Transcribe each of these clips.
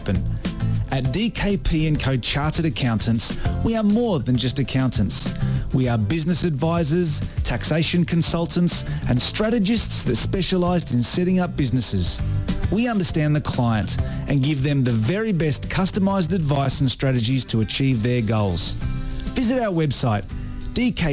happen. At DKP & Co Chartered Accountants, we are more than just accountants. We are business advisors, taxation consultants, and strategists that specialise in setting up businesses. We understand the client and give them the very best customised advice and strategies to achieve their goals. Visit our website, dkpco.com.au,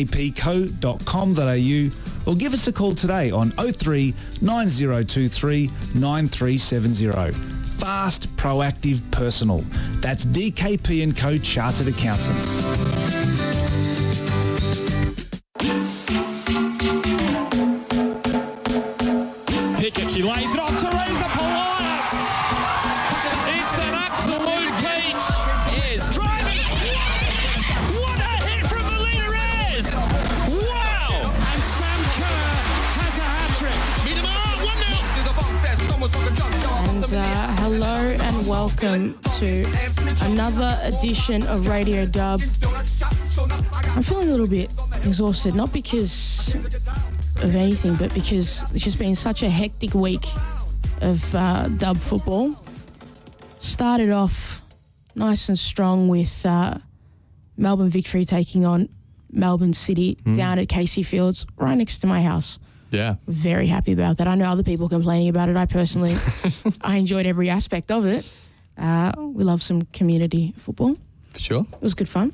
or give us a call today on 03 9023 9370. Fast, proactive, personal. That's DKP & Co Chartered Accountants. Pickett, she lays it off. Teresa Polias. It's an absolute peach. Is driving. What a hit from Melina Reyes. Wow. And Sam Kerr has a hat-trick. And hello and welcome to another edition of Radio Dub. I'm feeling a little bit exhausted, not because of anything, but because it's just been such a hectic week of dub football. Started off nice and strong with Melbourne Victory taking on Melbourne City down at Casey Fields, right next to my house. Yeah. Very happy about that. I know other people complaining about it. I personally, I enjoyed every aspect of it. We love some community football. For sure. It was good fun.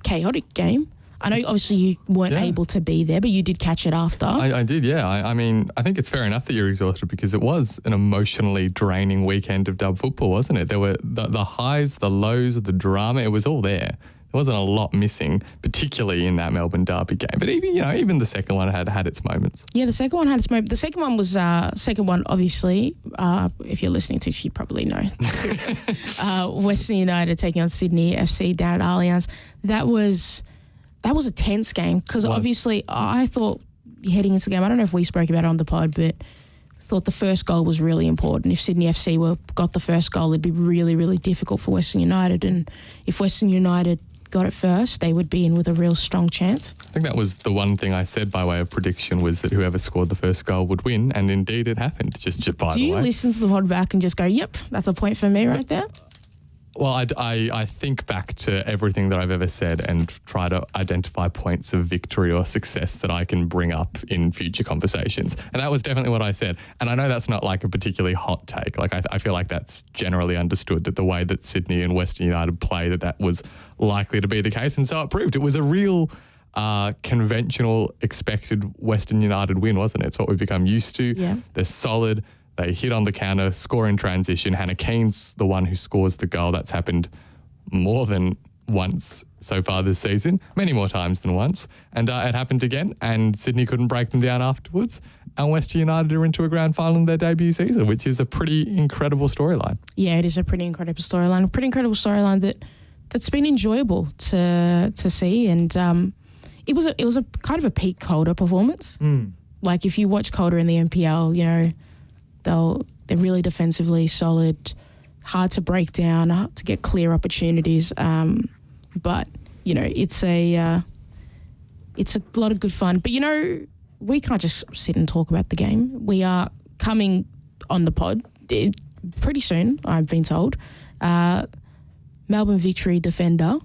Chaotic game. I know obviously you weren't able to be there, but you did catch it after. I did, yeah. I mean, I think it's fair enough that you're exhausted because it was an emotionally draining weekend of dub football, wasn't it? There were the highs, the lows, the drama. It was all there. There wasn't a lot missing, particularly in that Melbourne derby game. But even the second one had its moments. Yeah, the second one had its moments. The second one was obviously, if you're listening to this, you probably know. Western United taking on Sydney FC down at Allianz. That was a tense game because obviously I thought heading into the game, I don't know if we spoke about it on the pod, but thought the first goal was really important. If Sydney FC got the first goal, it'd be really, really difficult for Western United. And if Western United got it first, they would be in with a real strong chance. I think that was the one thing I said by way of prediction was that whoever scored the first goal would win, and indeed it happened. Just by the way. Do you listen to the pod back and just go, yep, that's a point for me right there? Well, I think back to everything that I've ever said and try to identify points of victory or success that I can bring up in future conversations. And that was definitely what I said. And I know that's not like a particularly hot take. Like I feel like that's generally understood that the way that Sydney and Western United play, that was likely to be the case. And so it proved. It was a real conventional expected Western United win, wasn't it? It's what we've become used to. Yeah. They're solid. They hit on the counter, score in transition. Hannah Keane's the one who scores the goal. That's happened more than once so far this season, many more times than once. And it happened again, and Sydney couldn't break them down afterwards. And Western United are into a grand final in their debut season, which is a pretty incredible storyline. Yeah, it is a pretty incredible storyline. A pretty incredible storyline that's been enjoyable to see. And it was a kind of a peak Calder performance. Like if you watch Calder in the NPL, you know, they're really defensively solid, hard to break down, hard to get clear opportunities. But you know, it's a lot of good fun. But you know, we can't just sit and talk about the game. We are coming on the pod pretty soon, I've been told. Melbourne Victory defender,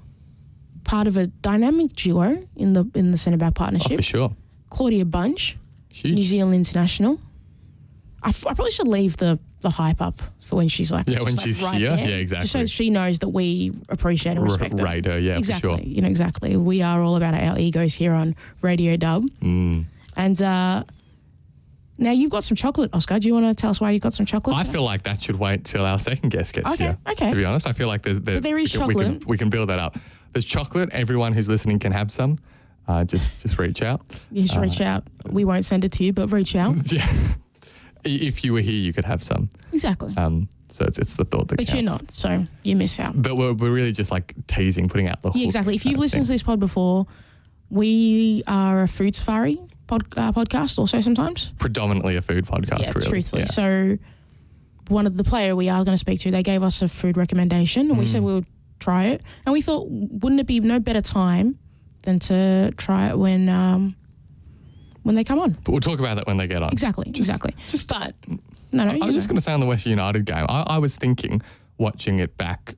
part of a dynamic duo in the centre back partnership. Oh, for sure. Claudia Bunge, Huge. New Zealand international. I probably should leave the hype up for when she's like, when she's right here. there, Yeah, exactly. just so she knows that we appreciate and respect her. Rate her, yeah, exactly. for sure. You know, exactly. We are all about our egos here on Radio Dub. And now you've got some chocolate, Oscar. Do you want to tell us why you got some chocolate? I feel like that should wait till our second guest gets here. Okay. To be honest, I feel like there is chocolate. We can build that up. There's chocolate. Everyone who's listening can have some. Just reach out. Just reach out. We won't send it to you, but reach out. Yeah. If you were here, you could have some. Exactly. So it's the thought that but counts. You're not, so you miss out. But we're really just like teasing, putting out the hook. Yeah, exactly. If you've listened to this pod before, we are a food safari podcast also sometimes. Predominantly a food podcast, yeah, really. Truthfully. Yeah. So one of the player we are going to speak to, they gave us a food recommendation and we said we would try it. And we thought, wouldn't it be no better time than to try it when they come on? But we'll talk about that when they get on. Exactly. Just No, I was just going to say on the West United game, I was thinking, watching it back,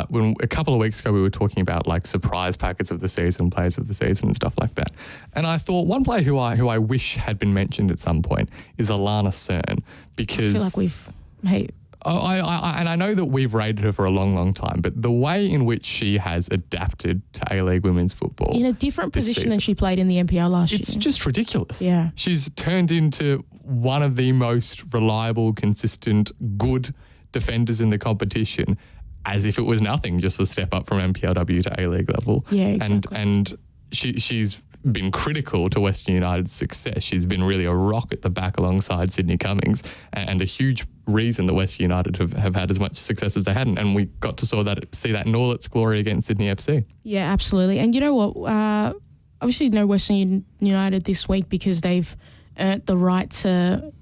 when a couple of weeks ago we were talking about like surprise packets of the season, players of the season and stuff like that. And I thought one player who I wish had been mentioned at some point is Alana Cern, because I feel like and I know that we've rated her for a long, long time, but the way in which she has adapted to A-League women's football in a different position season, than she played in the NPL last year. It's just ridiculous. Yeah. She's turned into one of the most reliable, consistent, good defenders in the competition, as if it was nothing, just a step up from NPLW to A-League level. Yeah, exactly. And she's been critical to Western United's success. She's been really a rock at the back alongside Sydney Cummings, and a huge reason that Western United have had as much success as they hadn't. And we got to see that in all its glory against Sydney FC. Yeah, absolutely. And you know what? Obviously, no Western United this week because they've earned the right to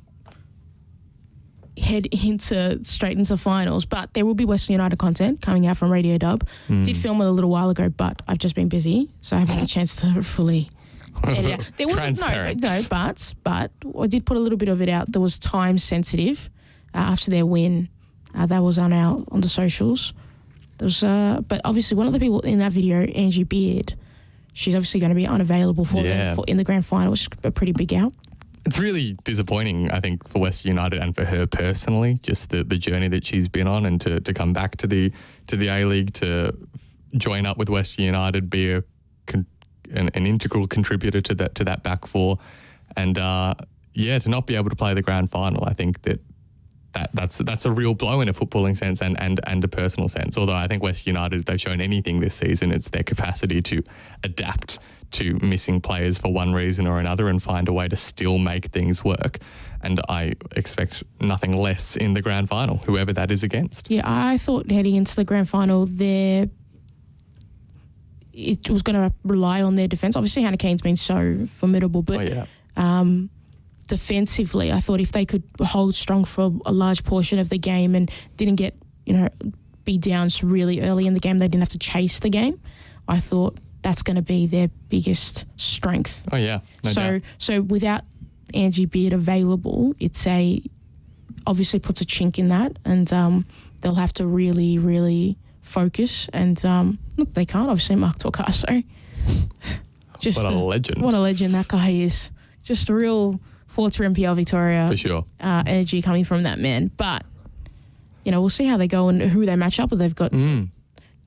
head straight into finals, but there will be Western United content coming out from Radio Dub. Did film it a little while ago, but I've just been busy, so I haven't had a chance to fully edit it out. There wasn't but I did put a little bit of it out. There was time sensitive after their win. That was on the socials. There was, but obviously one of the people in that video, Angie Beard, she's obviously going to be unavailable for in the grand final, which is a pretty big out. It's really disappointing, I think, for Western United and for her personally, just the journey that she's been on, and to come back to the A-League, to join up with Western United, be an integral contributor to that back four, and to not be able to play the grand final. I think that's a real blow in a footballing sense and a personal sense. Although I think Western United, if they've shown anything this season, it's their capacity to adapt to missing players for one reason or another and find a way to still make things work. And I expect nothing less in the grand final, whoever that is against. Yeah, I thought heading into the grand final, it was going to rely on their defence. Obviously, Hannah Kane's been so formidable, but defensively, I thought if they could hold strong for a large portion of the game and didn't get, be down really early in the game, they didn't have to chase the game. I thought that's going to be their biggest strength. Oh yeah, no doubt. So without Angie Beard available, obviously puts a chink in that, and they'll have to really, really focus. And look, they can't obviously Mark Torcaso. What a legend! What a legend that guy is. Just a real force for NPL Victoria. For sure. Energy coming from that man. But we'll see how they go and who they match up with. They've got.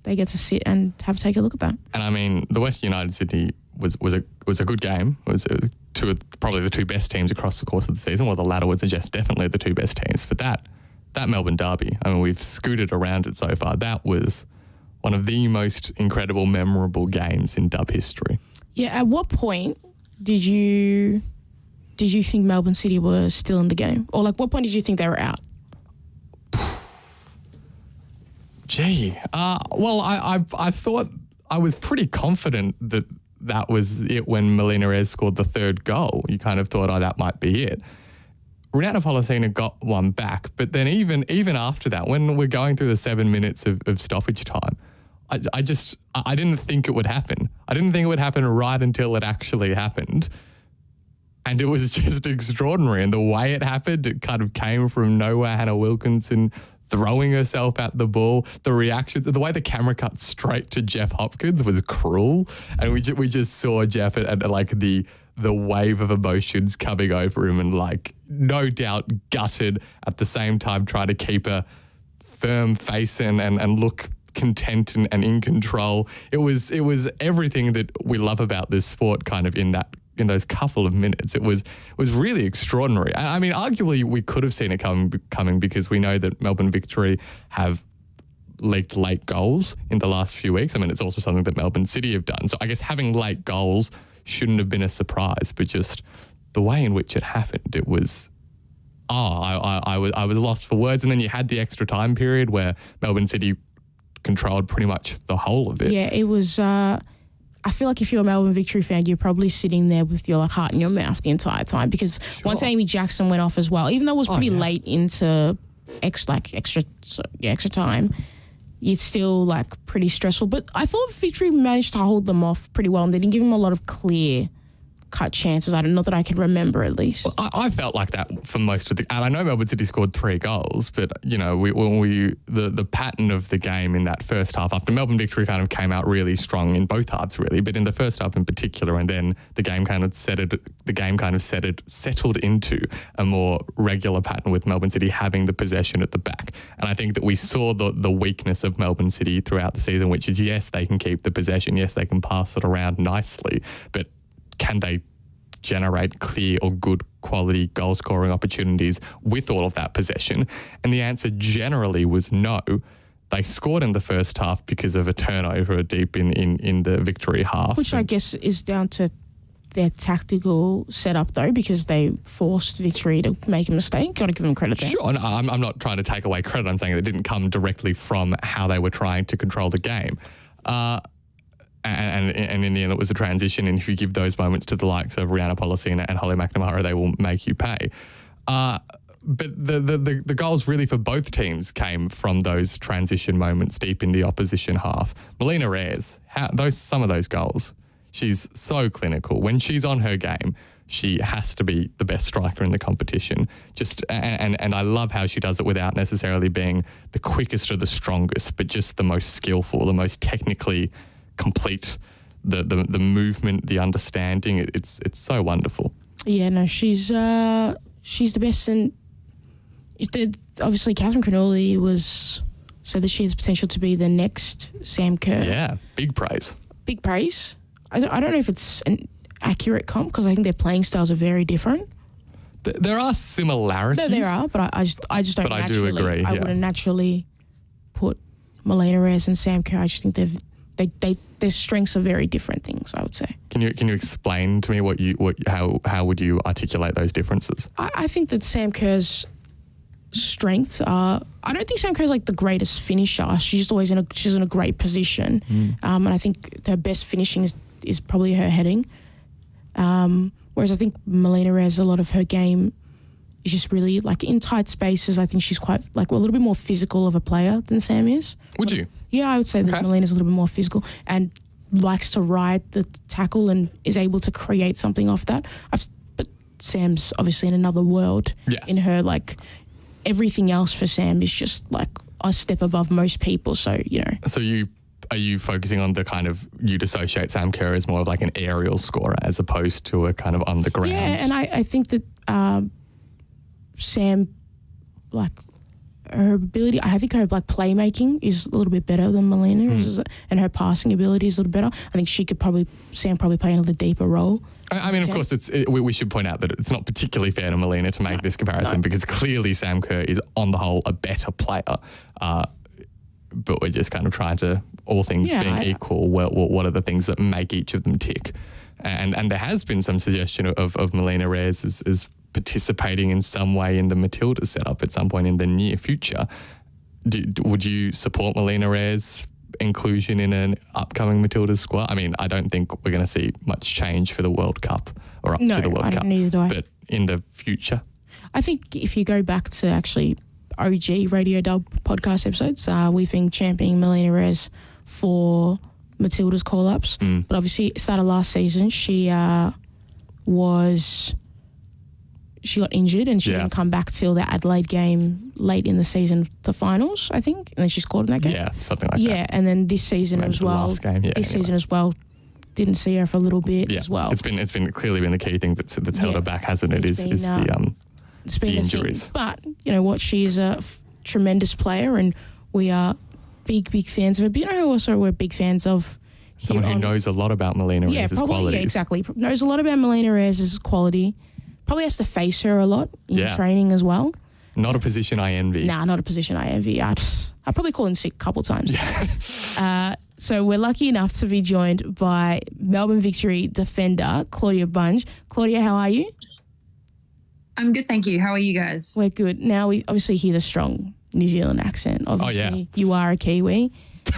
They get to sit and take a look at that. And I mean, the West United Sydney was a good game. It was probably the two best teams across the course of the season. Well, the latter would suggest definitely the two best teams. But that Melbourne derby, I mean, we've scooted around it so far. That was one of the most incredible, memorable games in Dub history. Yeah. At what point did you think Melbourne City were still in the game, or what point did you think they were out? Gee, well, I thought I was pretty confident that was it when Melina Reyes scored the third goal. You kind of thought, that might be it. Renata Polacina got one back, but then even after that, when we're going through the 7 minutes of stoppage time, I didn't think it would happen. I didn't think it would happen right until it actually happened. And it was just extraordinary. And the way it happened, it kind of came from nowhere. Hannah Wilkinson throwing herself at the ball. The reaction, the way the camera cut straight to Jeff Hopkins was cruel. And we just saw Jeff at the wave of emotions coming over him, and no doubt gutted, at the same time trying to keep a firm face and look content and in control. It was everything that we love about this sport kind of in those couple of minutes. It was really extraordinary. I mean, arguably we could have seen it coming because we know that Melbourne Victory have leaked late goals in the last few weeks. I mean, it's also something that Melbourne City have done. So I guess having late goals shouldn't have been a surprise, but just the way in which it happened, it was, I was lost for words. And then you had the extra time period where Melbourne City controlled pretty much the whole of it. Yeah, it was, I feel like if you're a Melbourne Victory fan, you're probably sitting there with your heart in your mouth the entire time, because once Amy Jackson went off as well, even though it was pretty late into extra time, it's still pretty stressful. But I thought Victory managed to hold them off pretty well, and they didn't give them a lot of clear cut chances. Not that I can remember, at least. Well, I felt like that for most of and I know Melbourne City scored 3 goals, but the pattern of the game in that first half, after Melbourne Victory kind of came out really strong in both halves, really, but in the first half in particular, and then the game kind of settled into a more regular pattern with Melbourne City having the possession at the back. And I think that we saw the weakness of Melbourne City throughout the season, which is, yes, they can keep the possession, yes, they can pass it around nicely, but can they generate clear or good quality goal scoring opportunities with all of that possession? And the answer generally was no. They scored in the first half because of a turnover deep in the Victory half. Which I guess is down to their tactical setup, though, because they forced Victory to make a mistake. Got to give them credit there. Sure, I'm not trying to take away credit. I'm saying it didn't come directly from how they were trying to control the game. And in the end, it was a transition. And if you give those moments to the likes of Rihanna Policina and Holly McNamara, they will make you pay. But the goals really for both teams came from those transition moments deep in the opposition half. Melina Reyes, some of those goals, she's so clinical. When she's on her game, she has to be the best striker in the competition. And I love how she does it without necessarily being the quickest or the strongest, but just the most skillful, the most technically complete, the movement, the understanding. It's so wonderful. Yeah, no, she's the best. And obviously Catherine Cannulli said that she has potential to be the next Sam Kerr. Yeah, big praise. Big praise. I don't know if it's an accurate comp, because I think their playing styles are very different. There are similarities. No, there are, but I just don't. But I do agree. I wouldn't naturally put Melina Reyes and Sam Kerr. I just think their strengths are very different things, I would say. Can you explain to me how would you articulate those differences? I think that Sam Kerr's strengths are. I don't think Sam Kerr's like the greatest finisher. She's always she's in a great position, and I think her best finishing is probably her heading. Whereas I think Melina Reyes, a lot of her game is just really like in tight spaces. I think she's quite like a little bit more physical of a player than Sam is. Would you? Yeah, I would say that Melina's a little bit more physical and likes to ride the tackle and is able to create something off that. But Sam's obviously in another world. Yes. In her, like, everything else for Sam is just like a step above most people. So, you know. So are you focusing on the kind of, you'd associate Sam Kerr as more of like an aerial scorer as opposed to a kind of on the ground? Yeah, and I think that Sam, like, her ability, I think her like playmaking is a little bit better than Melina, and her passing ability is a little better. I think Sam probably play another deeper role. I mean, of course, we should point out that it's not particularly fair to Melina to make this comparison because clearly Sam Kerr is on the whole a better player. But we're just kind of trying to, all things being equal, what are the things that make each of them tick? And there has been some suggestion of Melina Reyes as participating in some way in the Matilda setup at some point in the near future. Would you support Melina Reyes' inclusion in an upcoming Matilda squad? I mean, I don't think we're going to see much change for the World Cup or up to the World Cup. Neither do I. But in the future? I think if you go back to actually OG Radio Dub podcast episodes, we've been championing Melina Reyes for Matilda's call-ups. But obviously, started last season, she got injured and she didn't come back till the Adelaide game late in the season, the finals, I think, and then she scored in that game. Yeah, something like that. Yeah, and then this season as well. Season as well, didn't see her for a little bit as well. It's been clearly been the key thing that's held her back, hasn't it? Is the injuries. But you know what? She is a tremendous player, and we are big fans of her. But you know who also we're big fans of? Someone who knows a lot about Melina Reyes' qualities. Yeah, exactly. Knows a lot about Melina Reyes' quality. Probably has to face her a lot in training as well. Not a position I envy. Nah, not a position I envy. I'd probably call in sick a couple times. So we're lucky enough to be joined by Melbourne Victory defender Claudia Bunge. Claudia, how are you? I'm good, thank you. How are you guys? We're good. Now we obviously hear the strong New Zealand accent. Obviously, you are a Kiwi.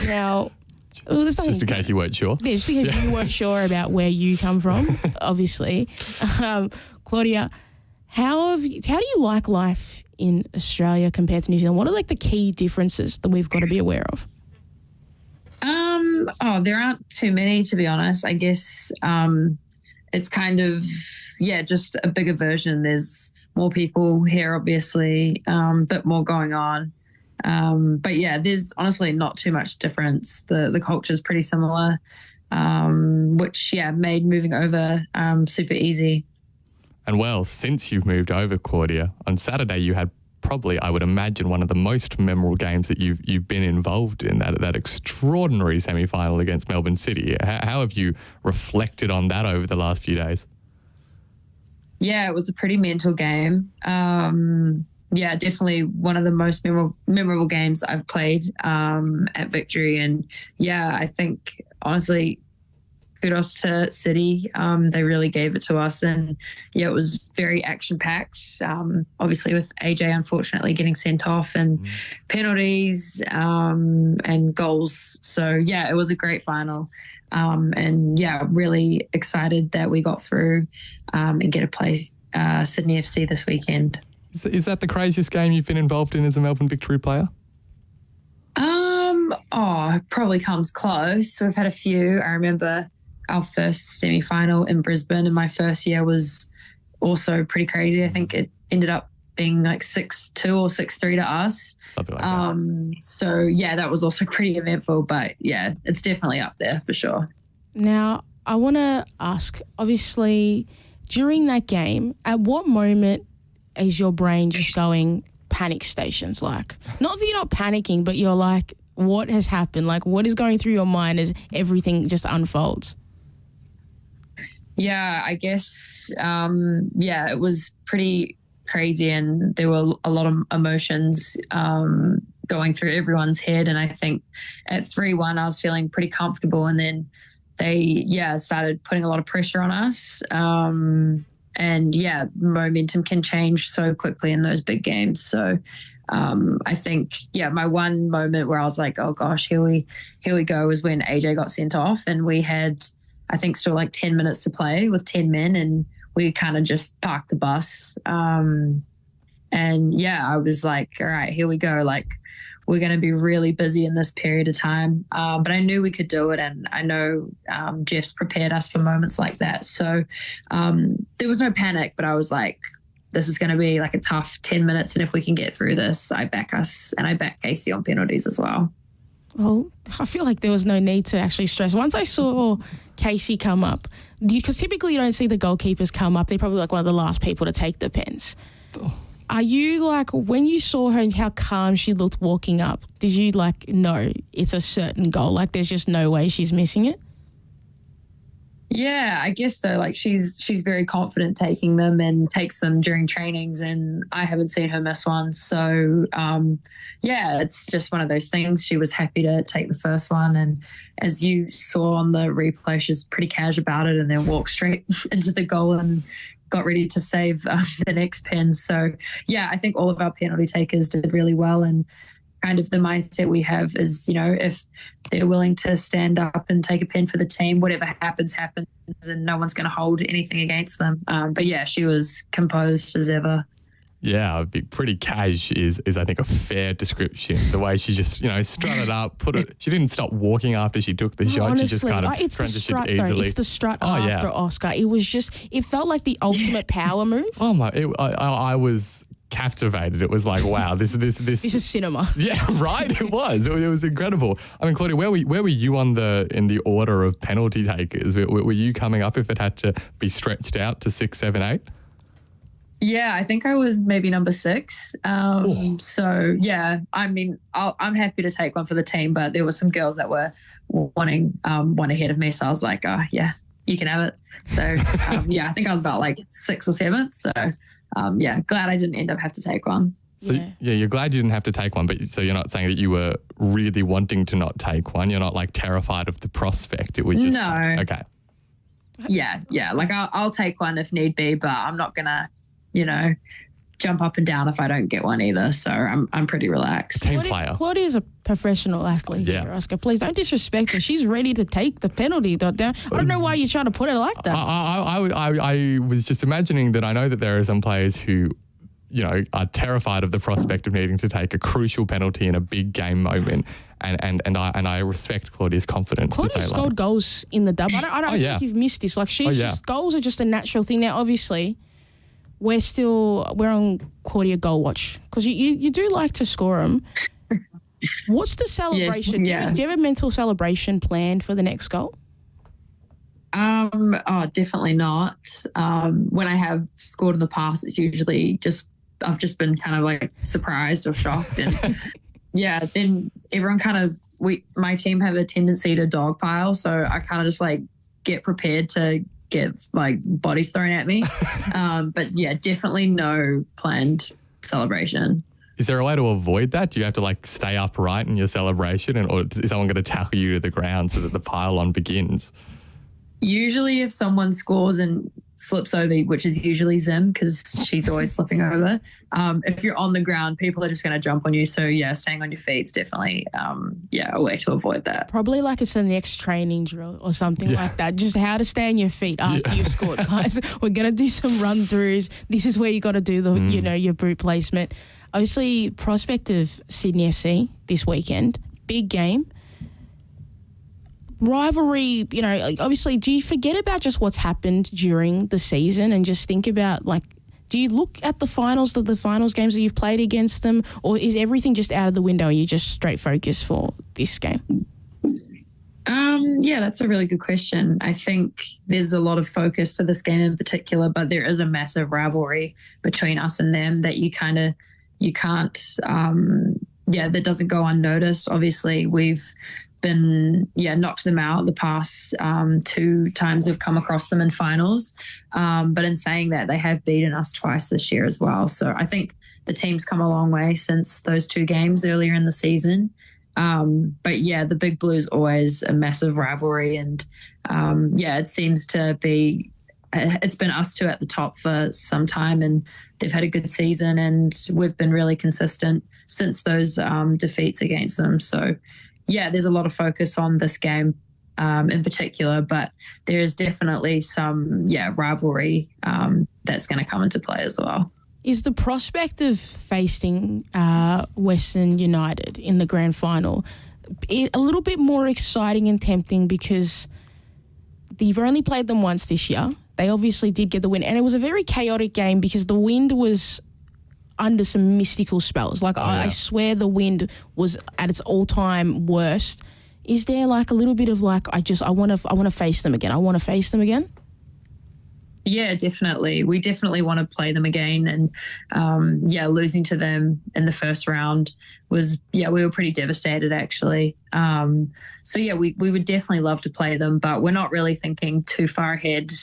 Now, there's nothing. Just in case you weren't sure. Yeah, just in case you weren't sure about where you come from, obviously. Claudia, how do you like life in Australia compared to New Zealand? What are like the key differences that we've got to be aware of? There aren't too many, to be honest. I guess it's kind of, just a bigger version. There's more people here, obviously, bit more going on. But yeah, there's honestly not too much difference. The culture is pretty similar, which made moving over super easy. And well, since you've moved over, Claudia, on Saturday you had probably, I would imagine, one of the most memorable games that you've been involved in, that extraordinary semi-final against Melbourne City. How have you reflected on that over the last few days? Yeah, it was a pretty mental game. Definitely one of the most memorable games I've played at Victory. And I think honestly, kudos to City. They really gave it to us, and it was very action-packed. Obviously, with AJ unfortunately getting sent off, and penalties and goals. So it was a great final, and really excited that we got through and get to play Sydney FC this weekend. Is that the craziest game you've been involved in as a Melbourne Victory player? It probably comes close. We've had a few. I remember our first semi-final in Brisbane in my first year was also pretty crazy. I think it ended up being like 6-2 or 6-3 to us. Something like that. So that was also pretty eventful, but it's definitely up there for sure. Now, I want to ask, obviously, during that game, at what moment is your brain just going panic stations? Like, not that you're not panicking, but you're like, what has happened? Like, what is going through your mind as everything just unfolds? Yeah, I guess, it was pretty crazy, and there were a lot of emotions going through everyone's head. And I think at 3-1, I was feeling pretty comfortable, and then they, started putting a lot of pressure on us. And momentum can change so quickly in those big games. So I think, my one moment where I was like, oh gosh, here we go, was when AJ got sent off, and we had, I think, still like 10 minutes to play with 10 men, and we kind of just parked the bus. I was like, all right, here we go. Like, we're going to be really busy in this period of time. But I knew we could do it, and I know Jeff's prepared us for moments like that. So there was no panic, but I was like, this is going to be like a tough 10 minutes, and if we can get through this, I back us, and I back Casey on penalties as well. Well, I feel like there was no need to actually stress. Once I saw Casey come up, because typically you don't see the goalkeepers come up. They're probably like one of the last people to take the pens. Are you like, when you saw her and how calm she looked walking up, did you like, no, it's a certain goal? Like, there's just no way she's missing it? Yeah, I guess so. Like, she's very confident taking them, and takes them during trainings, and I haven't seen her miss one. So, it's just one of those things. She was happy to take the first one, and as you saw on the replay, she's pretty casual about it, and then walked straight into the goal and got ready to save the next pen. So, I think all of our penalty takers did really well, and kind of the mindset we have is, if they're willing to stand up and take a pen for the team, whatever happens, and no one's going to hold anything against them. But she was composed as ever. Yeah, pretty cash is I think a fair description. The way she just, strutted up, she didn't stop walking after she took the shot. Honestly, she just kind of it's transitioned the strut, easily. though. It's the strut after Oscar. It was just, it felt like the ultimate power move. Oh my! I was captivated. It was like, wow, this is cinema. Yeah, right. It was incredible. I mean, Claudia, where were you in the order of penalty takers? Were you coming up if it had to be stretched out to 6, 7, 8? Yeah, I think I was maybe number 6. So I mean, I'm happy to take one for the team, but there were some girls that were wanting one ahead of me, so I was like, oh yeah, you can have it. So I think I was about like 6th or 7th. So glad I didn't end up have to take one. So you're glad you didn't have to take one, but so you're not saying that you were really wanting to not take one. You're not like terrified of the prospect. It was just okay. Yeah. Like I'll take one if need be, but I'm not gonna, jump up and down if I don't get one either. So I'm pretty relaxed. Team player. Claudia's a professional athlete here, Oscar. Please don't disrespect her. She's ready to take the penalty. I don't know why you're trying to put it like that. I was just imagining that I know that there are some players who, are terrified of the prospect of needing to take a crucial penalty in a big game moment. And I respect Claudia's confidence. Claudia scored goals in the dub. I don't think you've missed this. Like goals are just a natural thing. Now, obviously, we're on Claudia goal watch because you do like to score them. What's the celebration? Yes, do you have a mental celebration planned for the next goal? Definitely not. When I have scored in the past, it's usually I've just been kind of like surprised or shocked, and then everyone my team have a tendency to dogpile, so I kind of just like get prepared to get like bodies thrown at me. But yeah, definitely no planned celebration. Is there a way to avoid that? Do you have to like stay upright in your celebration, or is someone going to tackle you to the ground so that the pile-on begins? Usually if someone scores and slips over, which is usually Zim because she's always slipping over, if you're on the ground, people are just going to jump on you. So, yeah, staying on your feet is definitely, a way to avoid that. Probably like it's the next training drill or something like that. Just how to stay on your feet after you've scored, guys. We're going to do some run-throughs. This is where you got to do the, your boot placement. Obviously, prospect of Sydney FC this weekend. Big game. Rivalry, obviously, do you forget about just what's happened during the season and just think about, like, do you look at the finals games that you've played against them, or is everything just out of the window and you just straight focus for this game? Yeah, that's a really good question. I think there's a lot of focus for this game in particular, but there is a massive rivalry between us and them that you can't, that doesn't go unnoticed. Obviously, we've been knocked them out the past 2 times we've come across them in finals, but in saying that, they have beaten us twice this year as well. So I think the team's come a long way since those 2 games earlier in the season. But yeah, the Big Blue's always a massive rivalry, and it seems to be it's been us 2 at the top for some time, and they've had a good season, and we've been really consistent since those defeats against them. So yeah, there's a lot of focus on this game in particular, but there is definitely some rivalry that's going to come into play as well. Is the prospect of facing Western United in the grand final a little bit more exciting and tempting because you've only played them once this year? They obviously did get the win, and it was a very chaotic game because the wind was under some mystical spells. Like, I swear the wind was at its all-time worst. Is there like a little bit of like, I want to face them again. I want to face them again? Yeah, definitely. We definitely want to play them again. And losing to them in the first round was, we were pretty devastated actually. We would definitely love to play them, but we're not really thinking too far ahead.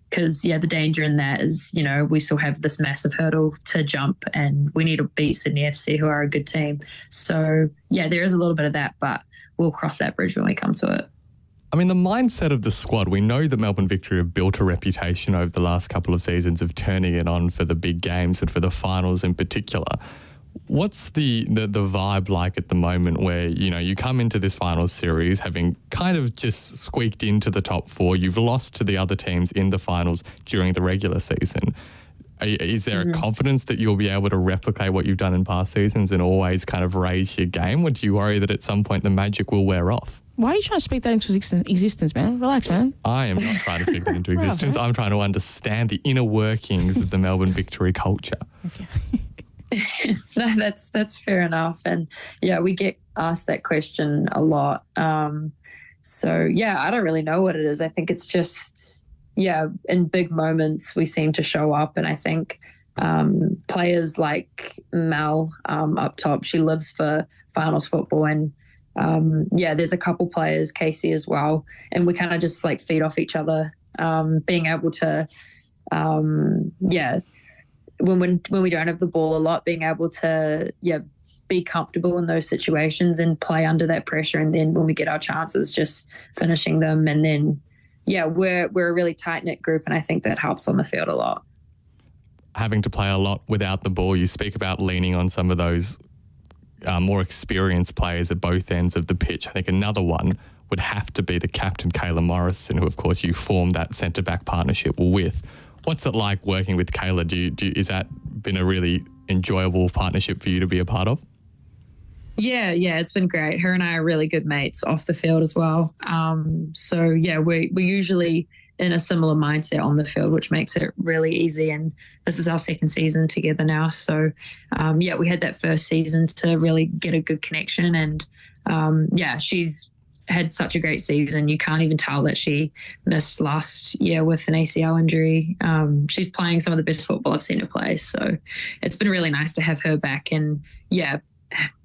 Because, the danger in that is, we still have this massive hurdle to jump, and we need to beat Sydney FC, who are a good team. So, there is a little bit of that, but we'll cross that bridge when we come to it. I mean, the mindset of the squad, we know that Melbourne Victory have built a reputation over the last couple of seasons of turning it on for the big games and for the finals in particular. What's the vibe like at the moment where, you come into this finals series having kind of just squeaked into the top 4, you've lost to the other teams in the finals during the regular season. Is there a confidence that you'll be able to replicate what you've done in past seasons and always kind of raise your game? Or do you worry that at some point the magic will wear off? Why are you trying to speak that into existence, man? Relax, man. I am not trying to speak that into existence. I'm trying to understand the inner workings of the Melbourne Victory culture. Okay. No, that's fair enough. And we get asked that question a lot. I don't really know what it is. I think it's just, in big moments we seem to show up. And I think players like Mel up top, she lives for finals football. And there's a couple players, Casey as well. And we kind of just like feed off each other, being able to, when we don't have the ball a lot, being able to be comfortable in those situations and play under that pressure, and then when we get our chances, just finishing them. And then we're a really tight-knit group, and I think that helps on the field a lot. Having to play a lot without the ball, you speak about leaning on some of those more experienced players at both ends of the pitch. I think another one would have to be the captain, Kayla Morrison, who of course you formed that centre-back partnership with. What's it like working with Kayla? Is that been a really enjoyable partnership for you to be a part of? Yeah, it's been great. Her and I are really good mates off the field as well. So yeah, we're usually in a similar mindset on the field, which makes it really easy. And this is our second season together now. So yeah, we had that first season to really get a good connection. And yeah, she's had such a great season. You can't even tell that she missed last year with an ACL injury. She's playing some of the best football I've seen her play. So it's been really nice to have her back. And yeah,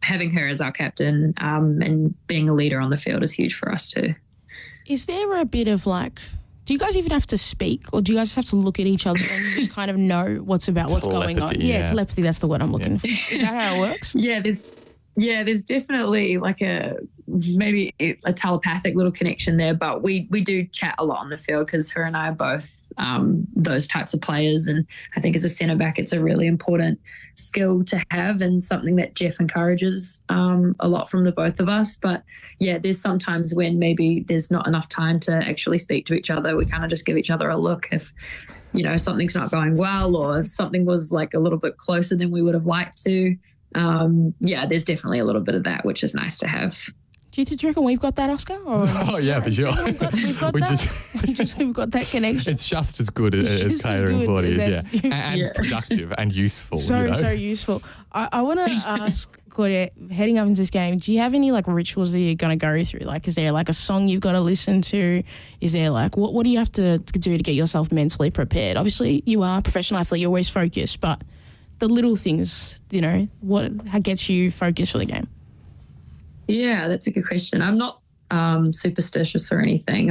having her as our captain and being a leader on the field is huge for us too. Is there a bit of like, do you guys even have to speak, or do you guys have to look at each other and just kind of know what's going on? Yeah, telepathy, that's the word I'm looking for. Is that how it works? There's definitely like maybe a telepathic little connection there, but we do chat a lot on the field because her and I are both those types of players. And I think as a centre back, it's a really important skill to have and something that Jeff encourages a lot from the both of us. But yeah, there's sometimes when maybe there's not enough time to actually speak to each other. We kind of just give each other a look if, something's not going well, or if something was like a little bit closer than we would have liked to. Yeah, there's definitely a little bit of that, which is nice to have. Do you reckon we've got that, Oscar? Or oh, yeah, for sure. We've got that? We've got that connection. It's just as good as Claire and Claudia is, yeah. And productive and useful. So useful. I want to ask, Claudia, heading up into this game, do you have any, like, rituals that you're going to go through? Like, is there, like, a song you've got to listen to? Is there, like, what do you have to do to get yourself mentally prepared? Obviously, you are a professional athlete. You're always focused, but the little things, how gets you focused for the game? Yeah, that's a good question. I'm not superstitious or anything.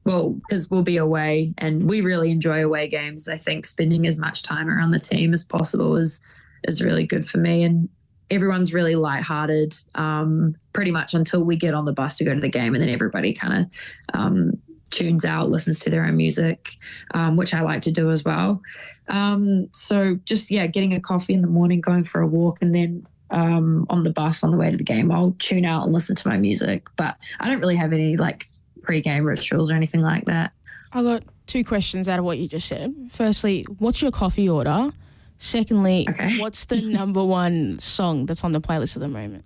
Because we'll be away and we really enjoy away games. I think spending as much time around the team as possible is really good for me. And everyone's really lighthearted pretty much until we get on the bus to go to the game, and then everybody kind of tunes out, listens to their own music, which I like to do as well. So just, getting a coffee in the morning, going for a walk, and then on the bus on the way to the game, I'll tune out and listen to my music. But I don't really have any like pre-game rituals or anything like that. I got two questions out of what you just said. Firstly, what's your coffee order? Secondly, what's the number one song that's on the playlist at the moment?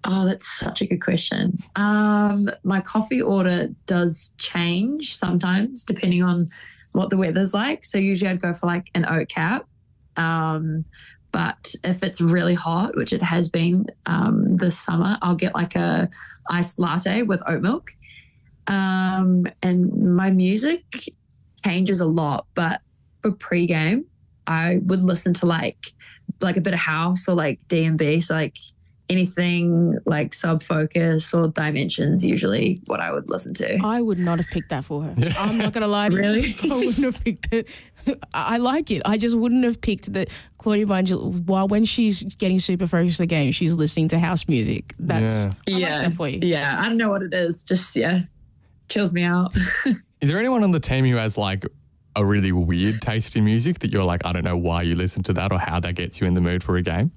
Oh, that's such a good question. My coffee order does change sometimes depending on what the weather's like. So usually I'd go for like an oat cap. But if it's really hot, which it has been this summer, I'll get like a iced latte with oat milk. And my music changes a lot, but for pre-game, I would listen to like a bit of house or like D&B. So like anything like Sub Focus or Dimensions, usually what I would listen to. I would not have picked that for her. I'm not going to lie to you. Really? I wouldn't have picked it. I like it. I just wouldn't have picked the Claudia Bunge, while when she's getting super focused on the game, she's listening to house music. I like that for you. Yeah, I don't know what it is. Just, chills me out. Is there anyone on the team who has like a really weird taste in music that you're like, I don't know why you listen to that or how that gets you in the mood for a game?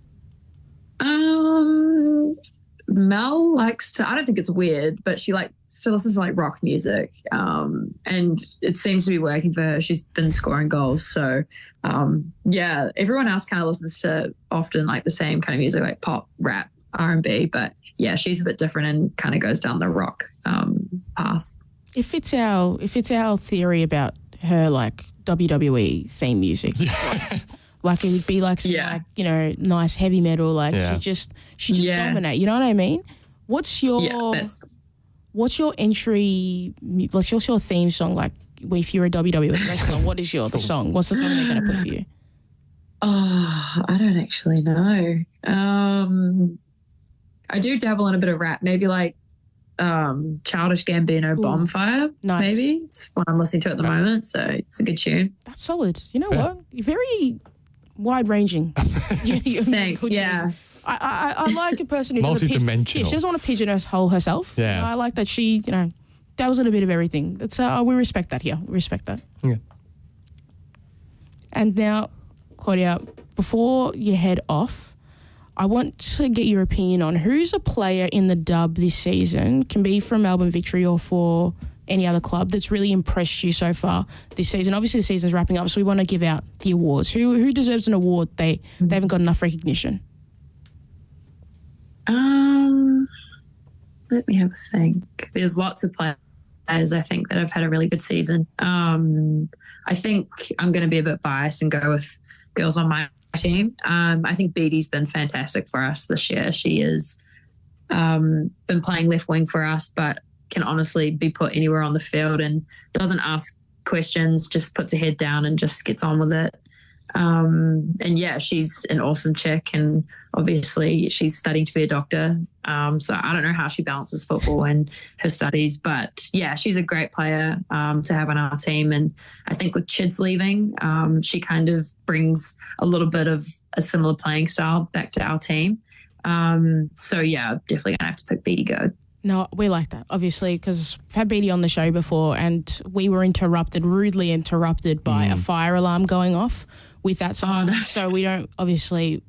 Mel likes to, I don't think it's weird, but she listens to like rock music. And it seems to be working for her. She's been scoring goals. So, everyone else kind of listens to often like the same kind of music, like pop, rap, R&B. But yeah, she's a bit different and kind of goes down the rock path. If it's our theory about her like WWE theme music, like it would be like some like, nice heavy metal, like she just dominate, you know what I mean? What's your entry, like what's your theme song, like if you're a WWE wrestler, what is the song? What's the song they're going to put for you? Oh, I don't actually know. I do dabble in a bit of rap, maybe like Childish Gambino, Bonfire. Nice. Maybe it's what I'm listening to at the moment, so it's a good tune. That's solid. You know what? You're very wide-ranging. Thanks. Yeah. I like a person who multi-dimensional. She doesn't want to pigeonhole herself. Yeah. I like that she, dabbles in a bit of everything. That's we respect that here. We respect that. Yeah. And now, Claudia, before you head off, I want to get your opinion on who's a player in the dub this season, can be from Melbourne Victory or for any other club, that's really impressed you so far this season. Obviously, the season's wrapping up, so we want to give out the awards. Who deserves an award? They haven't got enough recognition. Let me have a think. There's lots of players I think that have had a really good season. I think I'm going to be a bit biased and go with girls on my team. I think Beatty's been fantastic for us this year. She has been playing left wing for us, but can honestly be put anywhere on the field and doesn't ask questions, just puts her head down and just gets on with it. And yeah, she's an awesome chick, and obviously she's studying to be a doctor. So I don't know how she balances football and her studies, but yeah, she's a great player to have on our team. And I think with Chid's leaving, she kind of brings a little bit of a similar playing style back to our team. So yeah, definitely gonna have to pick Beatty Go. No, we like that, obviously, because I've had Beatty on the show before and we were rudely interrupted by a fire alarm going off with that song. So we don't, obviously,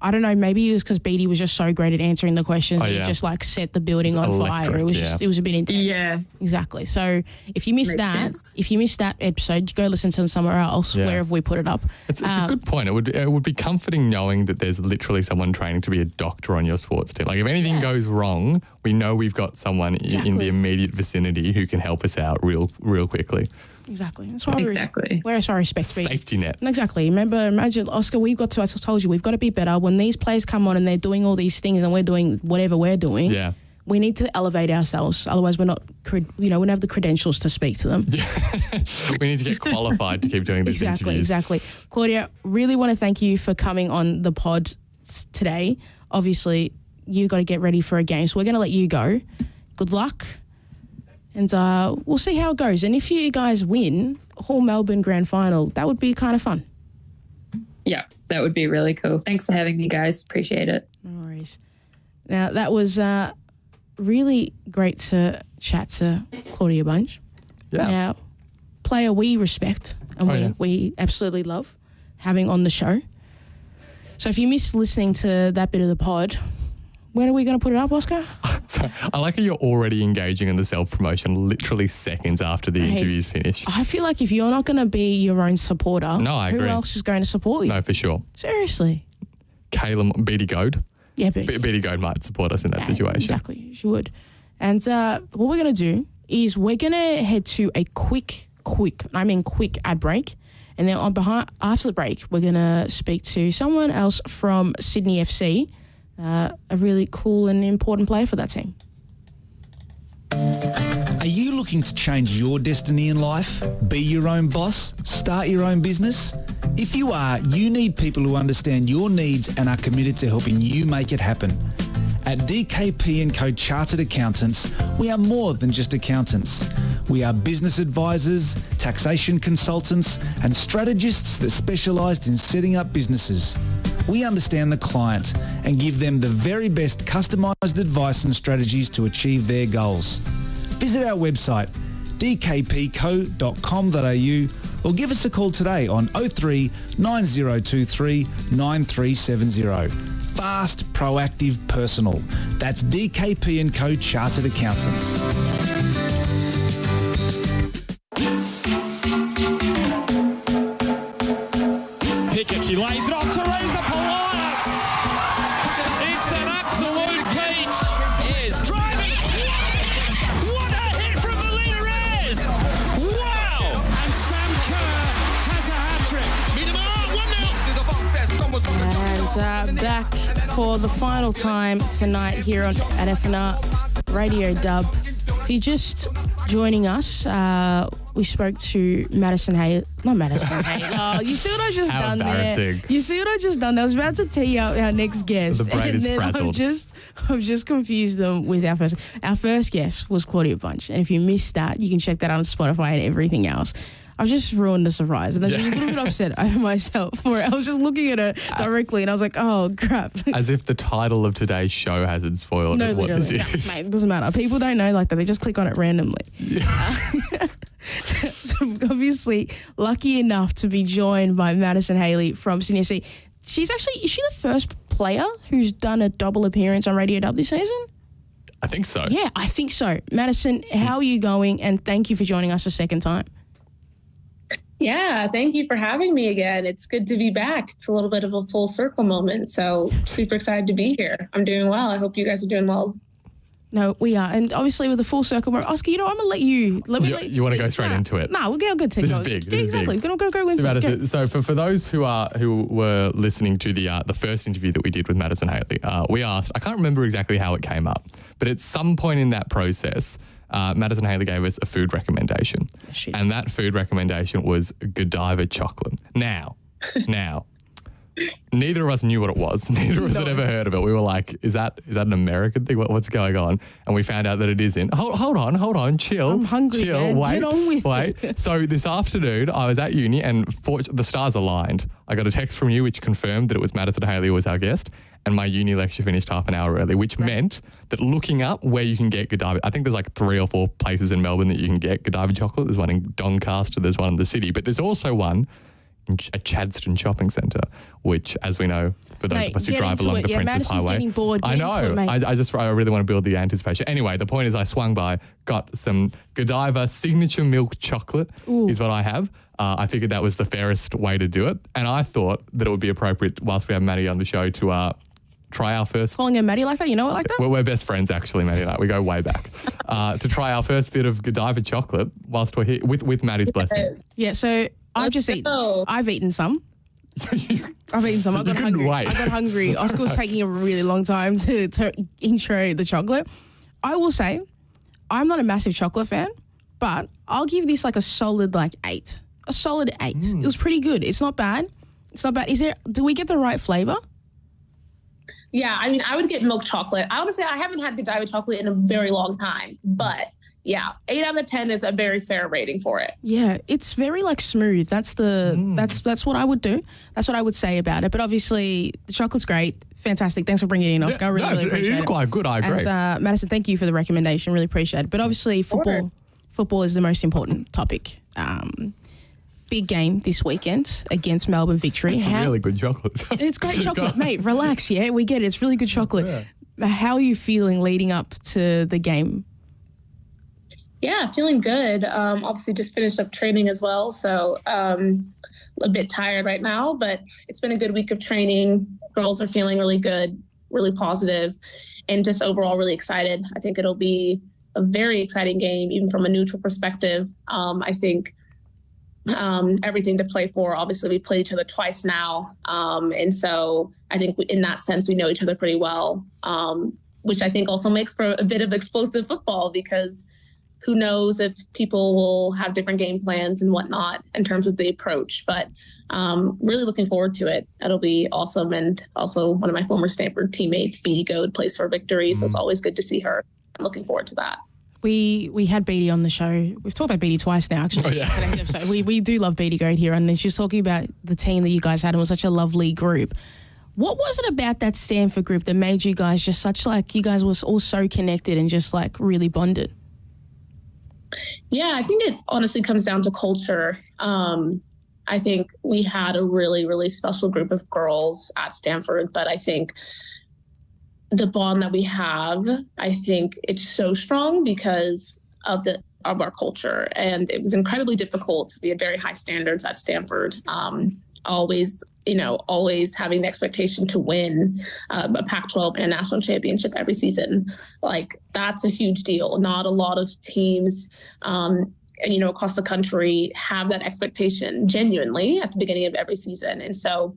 I don't know, maybe it was because Beatty was just so great at answering the questions and he just like set the building on fire. It was just, it was a bit intense. Yeah. Exactly. So if you missed that episode, go listen to it somewhere else. Yeah. Where have we put it up? It's a good point. It would be comforting knowing that there's literally someone training to be a doctor on your sports team. Like if anything goes wrong, we know we've got someone in the immediate vicinity who can help us out real quickly. Exactly. That's why we're so respect. Safety net. Exactly. Imagine, Oscar, I told you, we've got to be better. When these players come on and they're doing all these things and we're doing whatever we're doing, we need to elevate ourselves. Otherwise, we don't have the credentials to speak to them. We need to get qualified to keep doing these interviews. Exactly. Claudia, really want to thank you for coming on the pod today. Obviously, you got to get ready for a game, so we're going to let you go. Good luck. And we'll see how it goes. And if you guys win whole Melbourne Grand Final, that would be kind of fun. Yeah, that would be really cool. Thanks for having me, guys. Appreciate it. No worries. Now, that was really great to chat to Claudia Bunge. Yeah. Now, player we respect and we absolutely love having on the show. So if you missed listening to that bit of the pod, when are we going to put it up, Oscar? So I like how you're already engaging in the self-promotion literally seconds after the interview's finished. I feel like if you're not going to be your own supporter, I agree. Who else is going to support you? No, for sure. Seriously. Beatty Goad. Yeah, Beatty Goad might support us in that situation. Exactly, she would. And what we're going to do is we're going to head to a quick ad break. And then after the break, we're going to speak to someone else from Sydney FC, a really cool and important player for that team. Are you looking to change your destiny in life? Be your own boss? Start your own business? If you are, you need people who understand your needs and are committed to helping you make it happen. At DKP & Co Chartered Accountants, we are more than just accountants. We are business advisors, taxation consultants, and strategists that specialise in setting up businesses. We understand the client and give them the very best customised advice and strategies to achieve their goals. Visit our website, dkpco.com.au, or give us a call today on 03 9023 9370. Fast, proactive, personal. That's DKP & Co Chartered Accountants. She lays it off Teresa Polias. It's an absolute peach. Is driving. What a hit from Melina Reyes. Wow. And Sam Kerr has a hat-trick. And back for the final time tonight here at FNR Radio Dub. If you're just joining us, we spoke to Madison Haley. Not Madison Haley. Oh, you see what I've just done there? You see what I've just done there? I was about to tee up our next guest. The brain is frazzled. I've just confused them with our first. Our first guest was Claudia Bunge. And if you missed that, you can check that out on Spotify and everything else. I've just ruined the surprise. And I was just a little bit upset over myself for it. I was just looking at her directly and I was like, oh, crap. As if the title of today's show hasn't spoiled what this is. No, mate, it doesn't matter. People don't know like that. They just click on it randomly. Yeah. So obviously lucky enough to be joined by Madison Haley from Sydney FC. Is she the first player who's done a double appearance on Radio Dub this season? I think so. Yeah, I think so. Madison, how are you going? And thank you for joining us a second time. Yeah, thank you for having me again. It's good to be back. It's a little bit of a full circle moment. So super excited to be here. I'm doing well. I hope you guys are doing well. No, we are. And obviously with the full circle, Oscar, I'm going to let you... You want to go straight into it? No, we're going to take This is big. This exactly. is big. We're going to go into it. So for those who were listening to the first interview that we did with Madison Haley, we asked, I can't remember exactly how it came up, but at some point in that process, Madison Haley gave us a food recommendation. And that food recommendation was Godiva chocolate. Now, neither of us knew what it was. Neither of us had ever heard of it. We were like, is that an American thing? What's going on? And we found out that it isn't. Hold on, chill. I'm hungry, chill, man. wait, Get on with it. So this afternoon, I was at uni and the stars aligned. I got a text from you which confirmed that it was Madison Haley who was our guest, and my uni lecture finished half an hour early, which meant that looking up where you can get Godiva, I think there's like 3 or 4 places in Melbourne that you can get Godiva chocolate. There's one in Doncaster, there's one in the city, but there's also one at Chadstone Shopping Centre, which, as we know, for those of us who drive along the Princess Madison's Highway, getting bored. I know. I really want to build the anticipation. Anyway, the point is, I swung by, got some Godiva signature milk chocolate. Is what I have. I figured that was the fairest way to do it, and I thought that it would be appropriate whilst we have Maddie on the show to try our first. Calling her Maddie like that? You know it like that? We're best friends, actually, Maddie and I. We go way back. To try our first bit of Godiva chocolate whilst we're here with Maddie's blessing. Yeah. So. I've eaten some. I've eaten some. I got hungry. Oscar was taking a really long time to intro the chocolate. I will say, I'm not a massive chocolate fan, but I'll give this like a solid 8. A solid 8. It was pretty good. It's not bad. Do we get the right flavor? Yeah, I mean, I would get milk chocolate. I would say I haven't had Godiva chocolate in a very long time, but yeah, 8 out of 10 is a very fair rating for it. Yeah, it's very smooth. That's that's what I would do. That's what I would say about it. But obviously, the chocolate's great. Fantastic. Thanks for bringing it in, Oscar. I really appreciate it. It is quite good. I agree. And Madison, thank you for the recommendation. Really appreciate it. But obviously, football is the most important topic. Big game this weekend against Melbourne Victory. It's really good chocolate. It's great chocolate, mate. Relax, yeah? We get it. It's really good chocolate. Yeah. How are you feeling leading up to the game? Yeah, feeling good. Obviously just finished up training as well. So a bit tired right now, but it's been a good week of training. Girls are feeling really good, really positive, and just overall really excited. I think it'll be a very exciting game, even from a neutral perspective. I think everything to play for. Obviously, we played each other twice now. And so I think in that sense, we know each other pretty well, which I think also makes for a bit of explosive football, because who knows if people will have different game plans and whatnot in terms of the approach. But really looking forward to it. It'll be awesome. And also one of my former Stanford teammates, Beatty Goad, plays for Victory. So it's always good to see her. I'm looking forward to that. We had Beatty on the show. We've talked about Beatty twice now, actually. Oh, yeah. So we do love Beatty Goad here. And she's talking about the team that you guys had. It was such a lovely group. What was it about that Stanford group that made you guys just you guys was all so connected and just really bonded? Yeah, I think it honestly comes down to culture. I think we had a really, really special group of girls at Stanford, but I think the bond that we have, I think it's so strong because of our culture. And it was incredibly difficult. We had very high standards at Stanford. Always having the expectation to win a Pac-12 and a national championship every season. That's a huge deal. Not a lot of teams, across the country have that expectation genuinely at the beginning of every season. And so,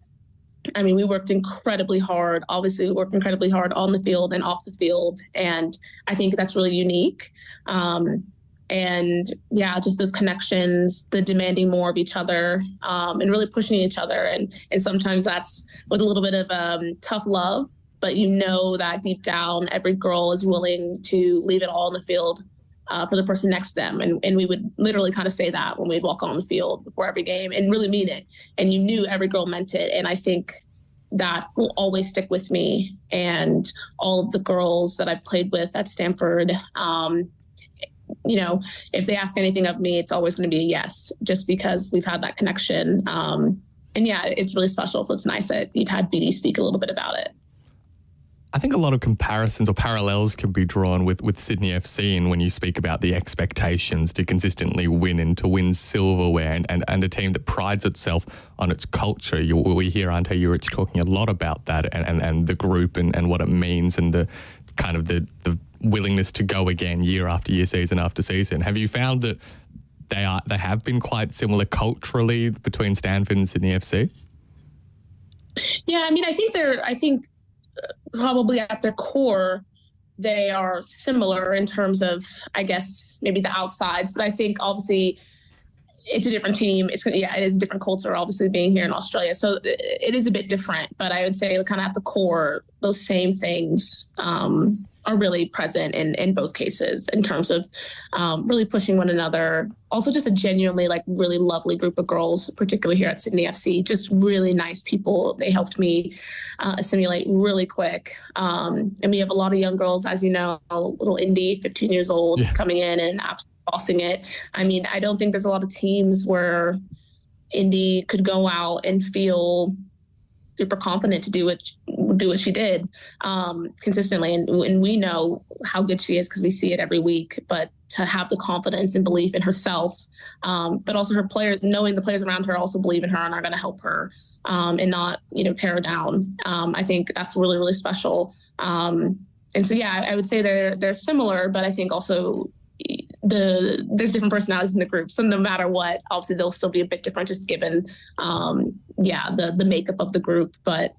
I mean, we worked incredibly hard. Obviously, we worked incredibly hard on the field and off the field. And I think that's really unique. And yeah, just those connections, the demanding more of each other, and really pushing each other. And sometimes that's with a little bit of tough love, but that deep down, every girl is willing to leave it all on the field for the person next to them. And we would literally kind of say that when we'd walk on the field before every game and really mean it. And you knew every girl meant it. And I think that will always stick with me. And all of the girls that I've played with at Stanford, if they ask anything of me, it's always going to be a yes, just because we've had that connection. And yeah, it's really special. So it's nice that you've had BD speak a little bit about it. I think a lot of comparisons or parallels can be drawn with Sydney FC, and when you speak about the expectations to consistently win and to win silverware and a team that prides itself on its culture. We hear Ante Juric talking a lot about that and the group and what it means and the kind of the willingness to go again year after year, season after season. Have you found that they have been quite similar culturally between Stanford and Sydney FC? Yeah, I mean, I think probably at their core, they are similar in terms of, I guess, maybe the outsides. But I think obviously it's a different team. It is a different culture, obviously, being here in Australia. So it is a bit different. But I would say kind of at the core, those same things are really present in both cases in terms of really pushing one another. Also just a genuinely really lovely group of girls, particularly here at Sydney FC, just really nice people. They helped me assimilate really quick. And we have a lot of young girls, as you know, little Indy, 15 years old, coming in and absolutely bossing it. I mean, I don't think there's a lot of teams where Indy could go out and feel super confident to do what she did consistently. And we know how good she is because we see it every week, but to have the confidence and belief in herself, but also her players, knowing the players around her also believe in her and are going to help her and not, tear her down. I think that's really, really special. And so, yeah, I would say they're similar, but I think also there's different personalities in the group. So no matter what, obviously they'll still be a bit different just given, the makeup of the group. But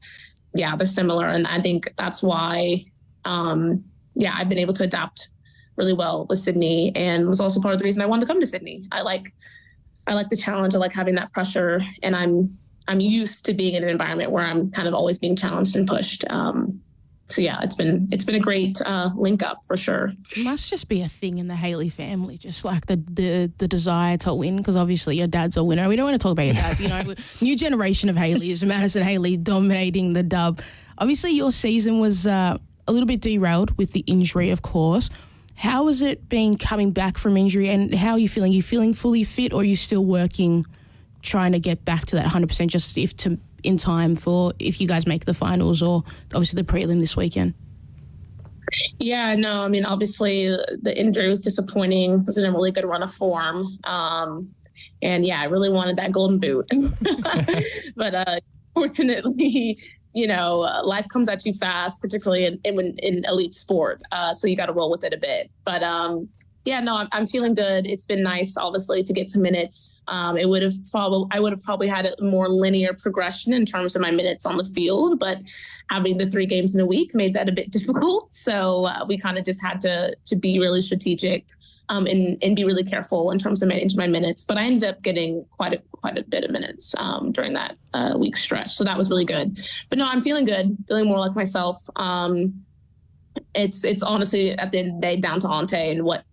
yeah, they're similar. And I think that's why, I've been able to adapt really well with Sydney, and was also part of the reason I wanted to come to Sydney. I like the challenge. I like having that pressure, and I'm used to being in an environment where I'm kind of always being challenged and pushed. So yeah, it's been a great link up for sure. It must just be a thing in the Haley family, just like the desire to win, because obviously your dad's a winner. We don't want to talk about your dad. New generation of Haleys, Madison Haley dominating the dub. Obviously your season was a little bit derailed with the injury, of course. How has it been coming back from injury, and how are you feeling? Are you feeling fully fit, or are you still working, trying to get back to that 100% just in time for if you guys make the finals or obviously the prelim this weekend? Yeah, no, I mean, obviously the injury was disappointing. It was in a really good run of form. And yeah, I really wanted that golden boot. But fortunately, life comes at you fast, particularly in elite sport. So you got to roll with it a bit. But I'm feeling good. It's been nice, obviously, to get some minutes. I would have probably had a more linear progression in terms of my minutes on the field, but having the 3 games in a week made that a bit difficult. So we kind of just had to be really strategic and be really careful in terms of managing my minutes. But I ended up getting quite a bit of minutes during that week stretch. So that was really good. But no, I'm feeling good, feeling more like myself. It's honestly at the end of the day down to Ante and what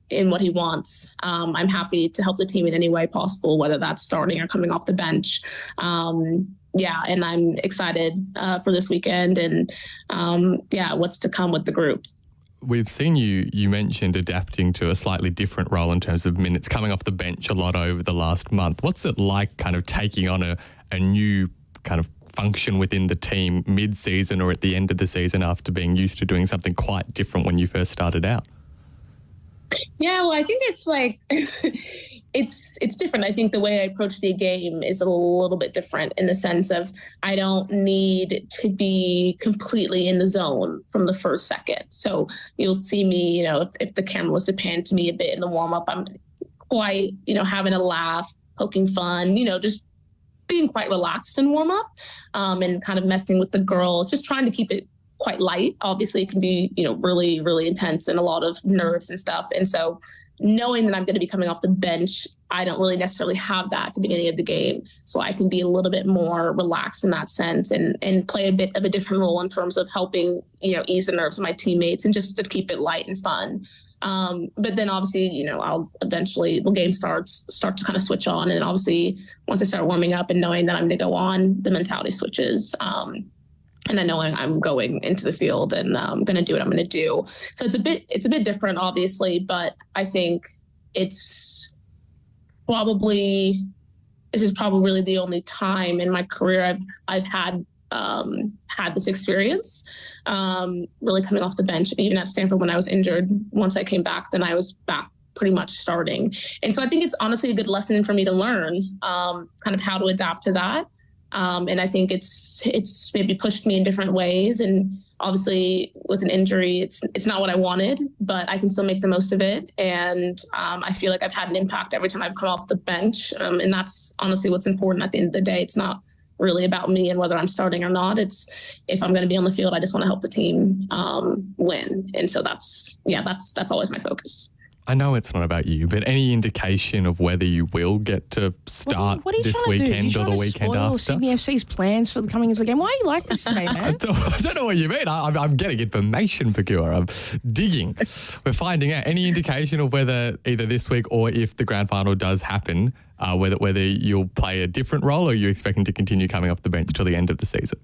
he wants. I'm happy to help the team in any way possible, whether that's starting or coming off the bench. And I'm excited for this weekend and what's to come with the group. We've seen you mentioned adapting to a slightly different role in terms of minutes, coming off the bench a lot over the last month. What's it like kind of taking on a new kind of function within the team mid-season or at the end of the season after being used to doing something quite different when you first started out? Yeah, well, I think it's it's different. I think the way I approach the game is a little bit different in the sense of I don't need to be completely in the zone from the first second. So you'll see me, if the camera was to pan to me a bit in the warm-up, I'm quite, having a laugh, poking fun, just being quite relaxed in warm-up and kind of messing with the girls, just trying to keep it quite light. Obviously it can be, really, really intense and a lot of nerves and stuff. And so knowing that I'm going to be coming off the bench, I don't really necessarily have that at the beginning of the game. So I can be a little bit more relaxed in that sense and play a bit of a different role in terms of helping, ease the nerves of my teammates and just to keep it light and fun. But then obviously, I'll eventually, the game start to kind of switch on. And obviously once I start warming up and knowing that I'm going to go on, the mentality switches. And I know I'm going into the field and I'm going to do what I'm going to do. So it's a bit different, obviously, but I think this is probably really the only time in my career I've had had this experience, really coming off the bench. Even at Stanford when I was injured, once I came back, then I was back pretty much starting. And so I think it's honestly a good lesson for me to learn kind of how to adapt to that. And I think it's maybe pushed me in different ways. And obviously with an injury, it's not what I wanted, but I can still make the most of it. And I feel like I've had an impact every time I've come off the bench. And that's honestly what's important at the end of the day. It's not really about me and whether I'm starting or not. It's if I'm going to be on the field, I just want to help the team win. And so that's always my focus. I know it's not about you, but any indication of whether you will get to start this weekend or the weekend after? Sydney FC's plans for the coming into the game. Why are you like this today, man? I don't know what you mean. I'm getting information, Pokuah. I'm digging. We're finding out any indication of whether either this week or if the grand final does happen, whether you'll play a different role or you're expecting to continue coming off the bench till the end of the season.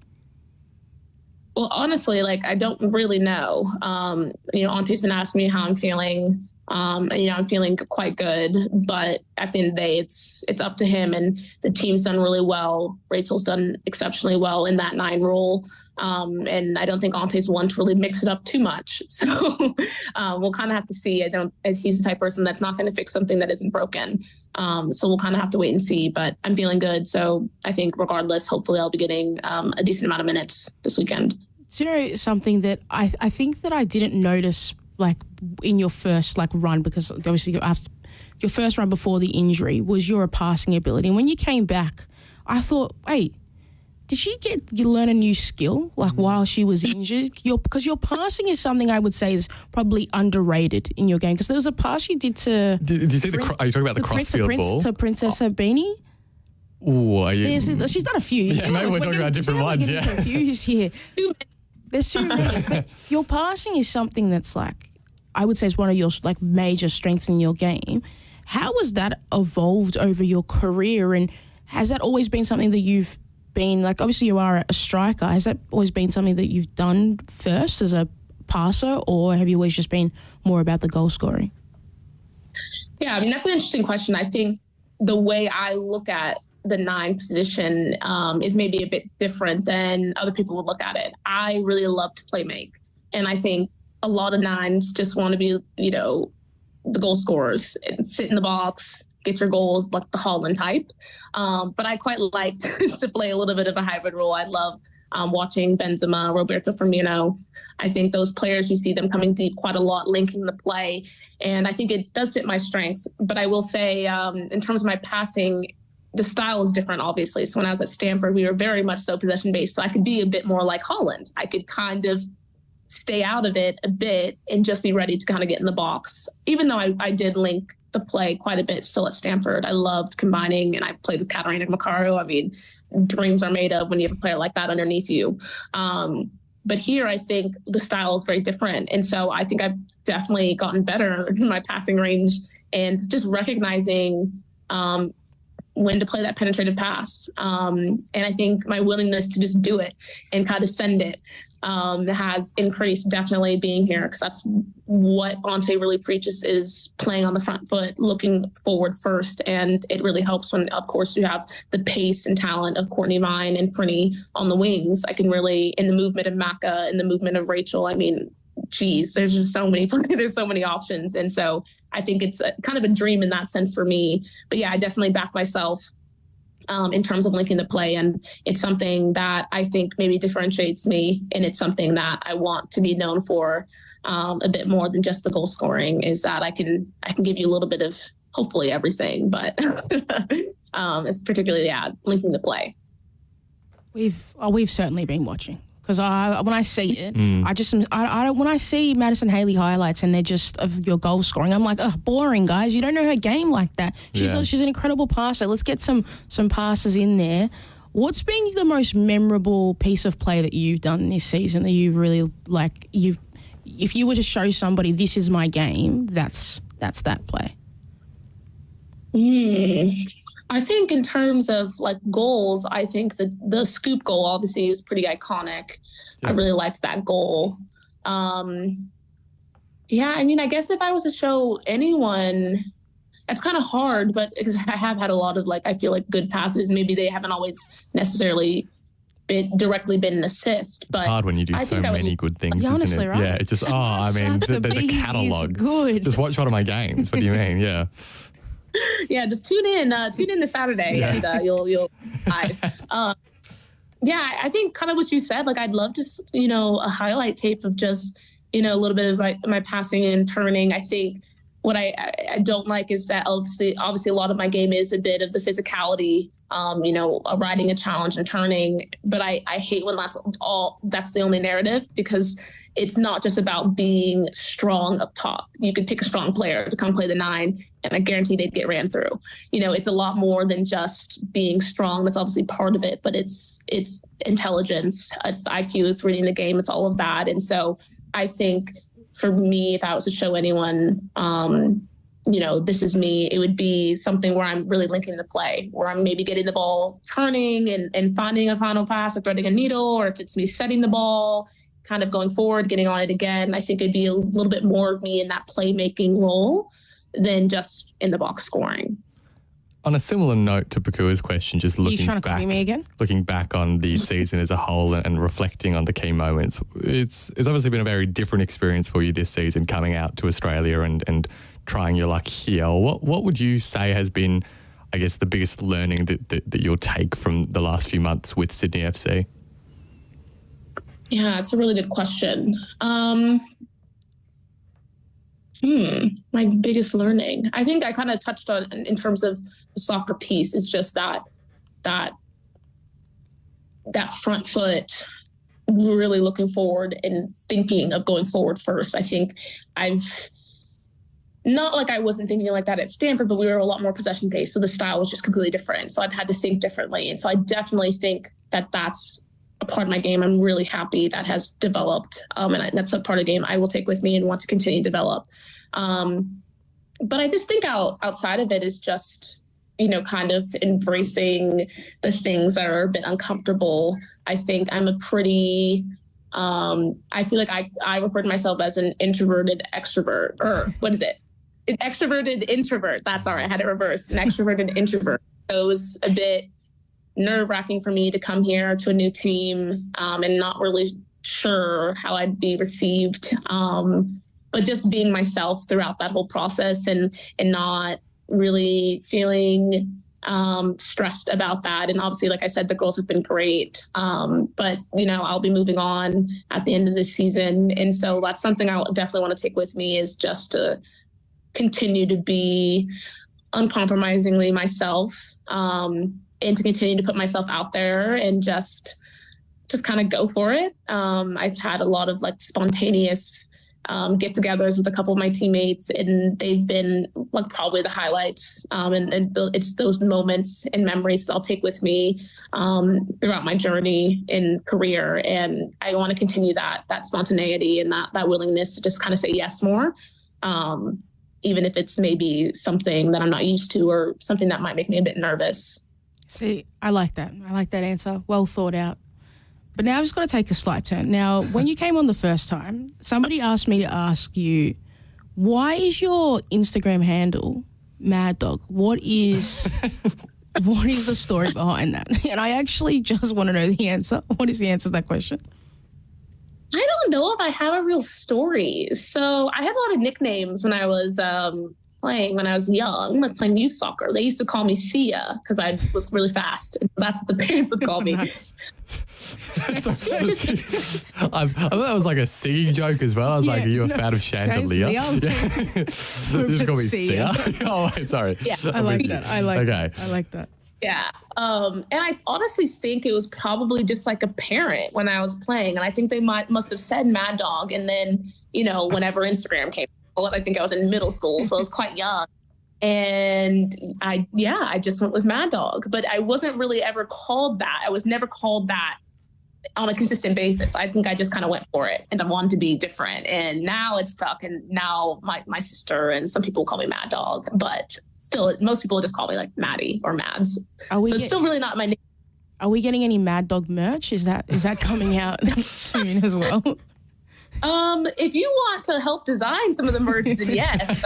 Well, honestly, I don't really know. Auntie's been asking me how I'm feeling. I'm feeling quite good, but at the end of the day, it's up to him, and the team's done really well. Rachel's done exceptionally well in that 9 role. And I don't think Auntie's one to really mix it up too much. So we'll kind of have to see. He's the type of person that's not going to fix something that isn't broken. So we'll kind of have to wait and see, but I'm feeling good. So I think regardless, hopefully I'll be getting a decent amount of minutes this weekend. Do you know something that I think that I didn't notice in your first run, because obviously your first run before the injury was your passing ability. And when you came back, I thought, wait, did you learn a new skill while she was injured? Because your passing is something I would say is probably underrated in your game. Because there was a pass you did to... Did you see are you talking about the crossfield ball? To Princess Beanie? Ooh, she's done a few. Yeah, maybe we're talking about different ones, yeah. Confused here. There's too many. But your passing is something that's I would say is one of your major strengths in your game. How has that evolved over your career, and has that always been something that you've been obviously you are a striker, has that always been something that you've done first as a passer, or have you always just been more about the goal scoring? Yeah, that's an interesting question. I think the way I look at the 9 position is maybe a bit different than other people would look at it. I really love to play make, and I think a lot of 9s just want to be, the goal scorers and sit in the box, get your goals, like the Holland type. But I quite like to play a little bit of a hybrid role. I love watching Benzema, Roberto Firmino. I think those players, you see them coming deep quite a lot, linking the play. And I think it does fit my strengths. But I will say, in terms of my passing, the style is different, obviously. So when I was at Stanford, we were very much so possession-based. So I could be a bit more like Holland. I could kind of stay out of it a bit and just be ready to kind of get in the box. Even though I did link the play quite a bit still at Stanford. I loved combining, and I played with Katarina Macario. Dreams are made of when you have a player like that underneath you. But here, I think the style is very different. And so I think I've definitely gotten better in my passing range and just recognizing when to play that penetrative pass. And I think my willingness to just do it and kind of send it has increased, definitely being here, because that's what Ante really preaches, is playing on the front foot, looking forward first. And it really helps when, of course, you have the pace and talent of Courtney Vine and Prinny on the wings. I can really, in the movement of Maka, in the movement of Rachel, there's just there's so many options. And so I think it's kind of a dream in that sense for me. But yeah, I definitely back myself in terms of linking the play. And it's something that I think maybe differentiates me. And it's something that I want to be known for a bit more than just the goal scoring, is that I can give you a little bit of hopefully everything, but it's particularly, linking the play. We've certainly been watching. Because when I see it, when I see Madison Haley highlights and they're just of your goal scoring, I'm like, boring, guys. You don't know her game like that. She's an incredible passer. Let's get some passes in there. What's been the most memorable piece of play that you've done this season that you really if you were to show somebody, this is my game, that's that play? I think in terms of goals, I think the scoop goal obviously was pretty iconic. Yeah. I really liked that goal. I guess if I was to show anyone, it's kind of hard, but because I have had a lot of I feel like good passes. Maybe they haven't always necessarily directly been an assist. But it's hard when you do so many good things, honestly, isn't it? right? Yeah, it's just, there's a catalogue. Good. Just watch one of my games. What do you mean? Yeah. Yeah, just tune in this Saturday and you'll I think kind of what you said, like I'd love to, a highlight tape of just, a little bit of my passing and turning. I think what I don't like is that obviously a lot of my game is a bit of the physicality, riding a challenge and turning. But I hate when that's the only narrative, because it's not just about being strong up top. You could pick a strong player to come play the 9, and I guarantee they'd get ran through. It's a lot more than just being strong. That's obviously part of it, but it's intelligence, it's IQ, it's reading the game, it's all of that. And so I think for me, if I was to show anyone, this is me, it would be something where I'm really linking the play, where I'm maybe getting the ball turning and finding a final pass or threading a needle, or if it's me setting the ball, kind of going forward, getting on it again. I think it'd be a little bit more of me in that playmaking role than just in the box scoring. On a similar note to Pokuah's question, just looking back on the season as a whole and reflecting on the key moments, it's obviously been a very different experience for you this season, coming out to Australia and trying your luck here. What would you say has been, I guess, the biggest learning that you'll take from the last few months with Sydney FC? Yeah, it's a really good question. My biggest learning, I think I kind of touched on in terms of the soccer piece, is just that front foot, really looking forward and thinking of going forward first. I think not like I wasn't thinking like that at Stanford, but we were a lot more possession based. So the style was just completely different. So I've had to think differently. And so I definitely think that that's a part of my game. I'm really happy that has developed. And that's a part of the game I will take with me and want to continue to develop. But I just think outside of it is just, kind of embracing the things that are a bit uncomfortable. I think I'm a pretty, I feel like I refer to myself as an introverted extrovert, or what is it? An extroverted introvert. That's all right. I had it reversed. An extroverted introvert. So it was a bit nerve-wracking for me to come here to a new team and not really sure how I'd be received. But just being myself throughout that whole process and not really feeling stressed about that. And obviously, like I said, the girls have been great. But, I'll be moving on at the end of this season. And so that's something I definitely want to take with me, is just to continue to be uncompromisingly myself, and to continue to put myself out there and just kind of go for it. I've had a lot of spontaneous get-togethers with a couple of my teammates, and they've been probably the highlights. And it's those moments and memories that I'll take with me throughout my journey in career. And I want to continue that spontaneity and that willingness to just kind of say yes more, even if it's maybe something that I'm not used to or something that might make me a bit nervous. See, I like that. I like that answer. Well thought out. But now I've just got to take a slight turn. Now, when you came on the first time, somebody asked me to ask you, why is your Instagram handle Mad Dog? What is the story behind that? And I actually just want to know the answer. What is the answer to that question? I don't know if I have a real story. So I had a lot of nicknames when I was playing when I was young, playing youth soccer. They used to call me Sia because I was really fast. And that's what the parents would call me. I thought that was like a singing joke as well. I was like, are you a fan of Chandelier? Yeah. Just call me Sia. Oh, wait, sorry. Yeah, I like that. I like that. Yeah. And I honestly think it was probably just like a parent when I was playing. And I think they must have said Mad Dog. And then, whenever Instagram came, I think I was in middle school, so I was quite young. And I just went with Mad Dog. But I wasn't really ever called that. I was never called that on a consistent basis. I think I just kind of went for it and I wanted to be different. And now it's stuck. And now my sister and some people call me Mad Dog. But still, most people just call me Maddie or Mads. So it's still really not my name. Are we getting any Mad Dog merch? Is that coming out soon as well? If you want to help design some of the merch, then yes.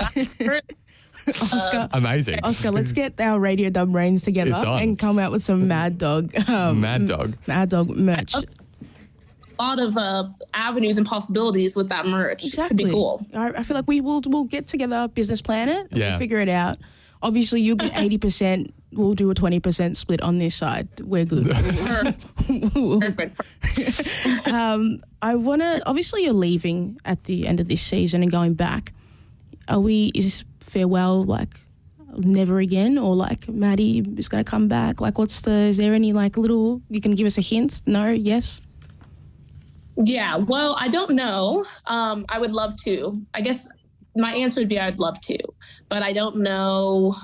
Oscar, Amazing. Oscar, let's get our Radio Dub reigns together and come out with some Mad Dog merch. A lot of avenues and possibilities with that merch. Exactly. Could be cool. I feel like we'll get together, business plan it, and we'll figure it out. Obviously, you'll get 80%. We'll do a 20% split on this side. We're good. Perfect. I want to, obviously you're leaving at the end of this season and going back. Is farewell like never again, or like Maddie is going to come back? Like is there any like little, you can give us a hint? No? Yes? Yeah, well, I don't know. I would love to. I guess my answer would be I'd love to, but I don't know.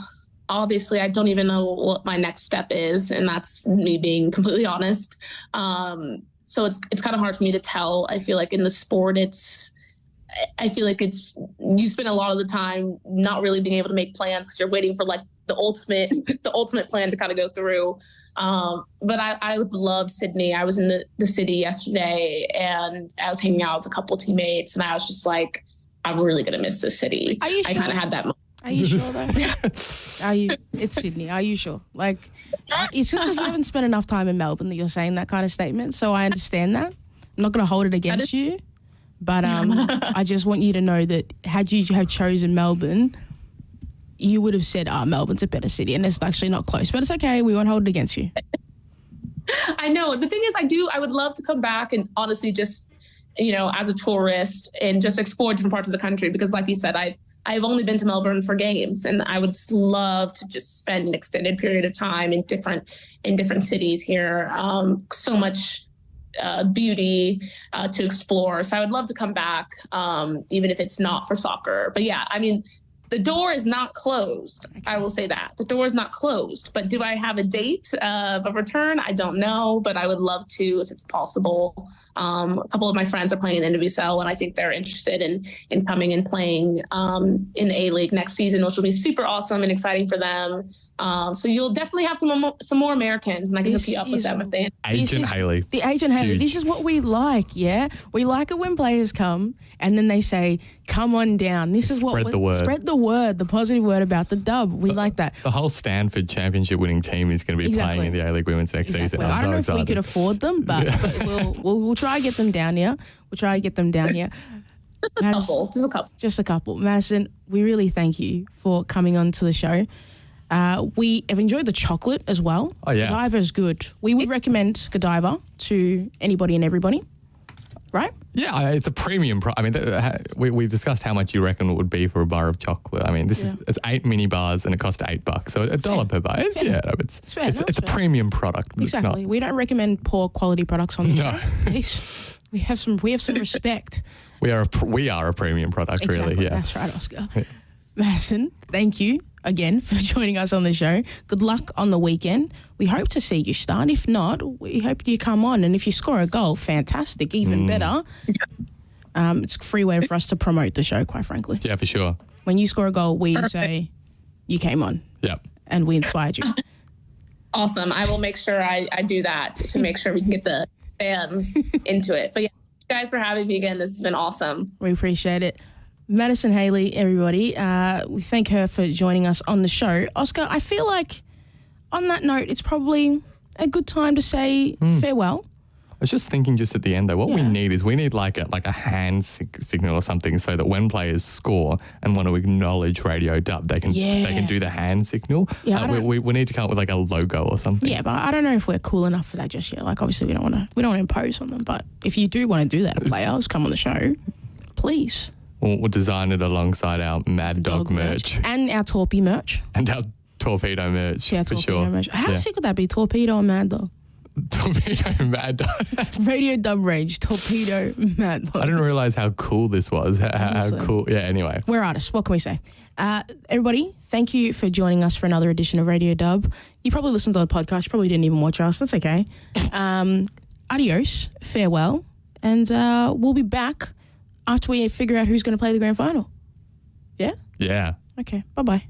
Obviously, I don't even know what my next step is, and that's me being completely honest. So it's kind of hard for me to tell. I feel like in the sport, I feel like you spend a lot of the time not really being able to make plans because you're waiting for like the ultimate plan to kind of go through. But I loved Sydney. I was in the city yesterday and I was hanging out with a couple teammates and I was just like, I'm really going to miss this city. Are you sure? I kind of had that moment. Are you sure though? It's Sydney. Are you sure? Like, it's just because you haven't spent enough time in Melbourne that you're saying that kind of statement. So I understand that. I'm not going to hold it against you. But I just want you to know that had you have chosen Melbourne, you would have said, Melbourne's a better city. And it's actually not close. But it's okay. We won't hold it against you. I know. The thing is, I would love to come back and honestly just, as a tourist and just explore different parts of the country. Because like you said, I've only been to Melbourne for games, and I would love to just spend an extended period of time in different cities here. So much beauty to explore. So I would love to come back, even if it's not for soccer. But yeah, I mean, the door is not closed. I will say that. The door is not closed. But do I have a date of a return? I don't know, but I would love to if it's possible. A couple of my friends are playing in the NWSL, and I think they're interested in coming and playing in the A-League next season, which will be super awesome and exciting for them. So you'll definitely have some more Americans, and I can hook you up with them if they. Agent Haley. The Agent Haley. This is what we like, yeah? We like it when players come and then they say, come on down. This is Spread the word. Spread the word, the positive word about the dub. We like that. The whole Stanford championship winning team is going to be playing in the A-League Women's next season. I don't know if we could afford them, but we'll try to get them down here. Just a couple. Madison, we really thank you for coming on to the show. We have enjoyed the chocolate as well. Oh, yeah. Godiva's good. We would recommend Godiva to anybody and everybody, right? Yeah, it's a premium. I mean, we discussed how much you reckon it would be for a bar of chocolate. I mean, it's 8 mini bars and it costs $8, so $1 per bar. It's a premium product. Exactly. We don't recommend poor quality products on the show. Please. We have some respect. We are a premium product, exactly. Really. Yeah, that's right, Oscar. Madison, thank you again for joining us on the show. Good luck on the weekend. We hope to see you start. If not, we hope you come on. And if you score a goal, fantastic, even better. It's a free way for us to promote the show, quite frankly. Yeah, for sure. When you score a goal, we say you came on. Yeah. And we inspired you. Awesome. I will make sure I do that to make sure we can get the fans into it. But yeah, thank you guys for having me again. This has been awesome. We appreciate it. Madison Haley, everybody, we thank her for joining us on the show. Oscar, I feel like on that note, it's probably a good time to say farewell. I was just thinking just at the end though, what we need like a hand signal or something so that when players score and want to acknowledge Radio Dub, they can do the hand signal. Yeah, we need to come up with like a logo or something. Yeah, but I don't know if we're cool enough for that just yet. Like obviously we don't want to impose on them, but if you do want to do that, players come on the show, please. We'll design it alongside our Mad Dog merch. And our Torpy merch. And our Torpedo merch, for sure. Merch. How sick would that be? Torpedo and Mad Dog. Torpedo Mad Dog. Radio Dub Rage, Torpedo Mad Dog. I didn't realise how cool this was. How cool. Yeah, anyway. We're artists. What can we say? Everybody, thank you for joining us for another edition of Radio Dub. You probably listened to the podcast. You probably didn't even watch us. That's okay. Adios. Farewell. And we'll be back after we figure out who's going to play the grand final. Yeah? Yeah. Okay. Bye-bye.